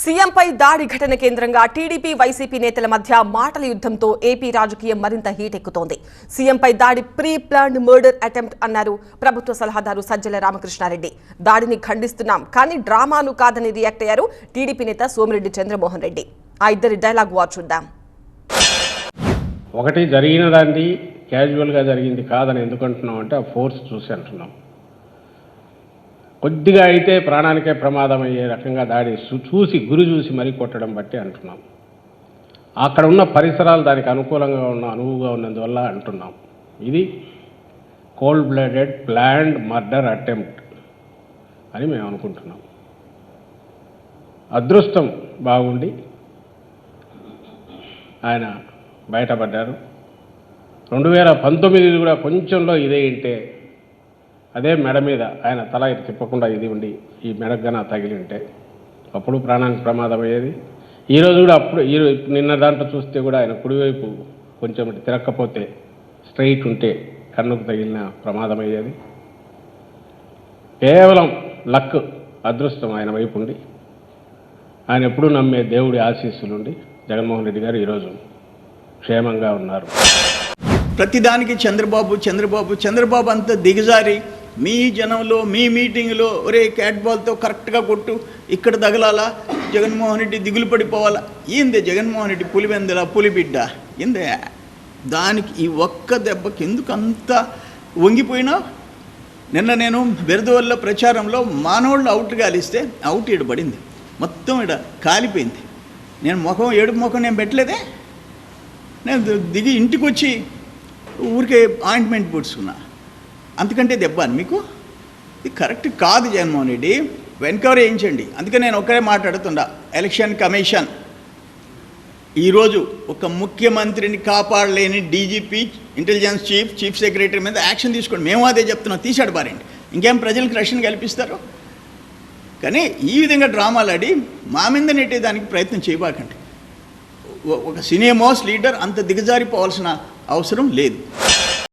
సీఎంపై దాడి ఘటన కేంద్రంగా టీడీపీ వైసీపీ నేతల మధ్య మాటల యుద్ధంతో ఏపీ రాజకీయం మరింత హీటెక్కుతోంది. సీఎంపై దాడి ప్రీ ప్లాన్డ్ మర్డర్ అటెంప్ట్ అన్నారు ప్రభుత్వ సలహాదారు సజ్జల రామకృష్ణారెడ్డి. దాడిని ఖండిస్తున్నాం కానీ డ్రామాను కాదని రియాక్ట్ అయ్యారు టీడీపీ నేత సోమిరెడ్డి చంద్రమోహన్ రెడ్డి. ఆ ఇద్దరి డైలాగ్ వాచ్ చూద్దాం. ఒకటి జరిగినదాన్ని క్యాజువల్గా జరిగింది కాదని ఎందుకంటున్నాం అంటే ఆ ఫోర్స్ చూసి అంటున్నాం. కొద్దిగా అయితే ప్రాణానికే ప్రమాదం అయ్యే రకంగా దాడి గురి చూసి మరీ కొట్టడం బట్టి అంటున్నాం. అక్కడ ఉన్న పరిసరాలు దానికి అనువుగా ఉన్నందువల్ల అంటున్నాం. ఇది cold blooded planned murder attempt అని మేము అనుకుంటున్నాం. అదృష్టం బాగుండి ఆయన బయటపడ్డారు. 2019 కూడా కొంచెంలో ఇదే ఉంటే అదే మెడ మీద ఆయన తల తిప్పకుండా ఇది ఉండి ఈ మెడగన తగిలి ఉంటే అప్పుడు ప్రాణానికి ప్రమాదం అయ్యేది. ఈరోజు కూడా నిన్న దాంట్లో చూస్తే కూడా ఆయన కుడివైపు కొంచెం తిరగకపోతే స్ట్రైట్ ఉంటే కన్నుకు తగిలిన ప్రమాదం అయ్యేది. కేవలం లక్ అదృష్టం ఆయన వైపు ఉండి ఆయన ఎప్పుడూ నమ్మే దేవుడి ఆశీస్సులుండి జగన్మోహన్ రెడ్డి గారు ఈరోజు క్షేమంగా ఉన్నారు. ప్రతిదానికి చంద్రబాబు అంతా దిగజారి మీ జనంలో మీ మీటింగ్లో ఒరే క్యాట్ బాల్తో కరెక్ట్గా కొట్టు ఇక్కడ తగలాలా జగన్మోహన్ రెడ్డి దిగులు పడిపోవాలా. ఏందే జగన్మోహన్ రెడ్డి పులివెందుల పులిబిడ్డ ఏందే దానికి ఈ ఒక్క దెబ్బకి ఎందుకు అంత వంగిపోయినా. నిన్న నేను బెరదవల్ల ప్రచారంలో మానవుళ్ళు అవుట్ గాలిస్తే అవుట్ ఈడ పడింది, మొత్తం ఈడ కాలిపోయింది. నేను ఏడుపు ముఖం నేను పెట్టలేదే. నేను దిగి ఇంటికి వచ్చి ఊరికే ఆయింట్మెంట్ పూడ్చుకున్నా. అంతకంటే దెబ్బ అని మీకు ఇది కరెక్ట్ కాదు. జగన్మోహన్ రెడ్డి ఎన్క్వైరీ చేయించండి. అందుకే నేను ఒక్కరే మాట్లాడుతున్నా. ఎలక్షన్ కమిషన్ ఈరోజు ఒక ముఖ్యమంత్రిని కాపాడలేని డీజీపీ, ఇంటెలిజెన్స్ చీఫ్ సెక్రటరీ మీద యాక్షన్ తీసుకోండి. మేము అదే చెప్తున్నాం. తీసాడు పారండి. ఇంకేం ప్రజలకు రక్షణ కల్పిస్తారు. కానీ ఈ విధంగా డ్రామాలు ఆడి మా మీద నెట్టేదానికి ప్రయత్నం చేయబాకండి. ఒక సీనియర్ మోస్ట్ లీడర్ అంత దిగజారిపోవాల్సిన అవసరం లేదు.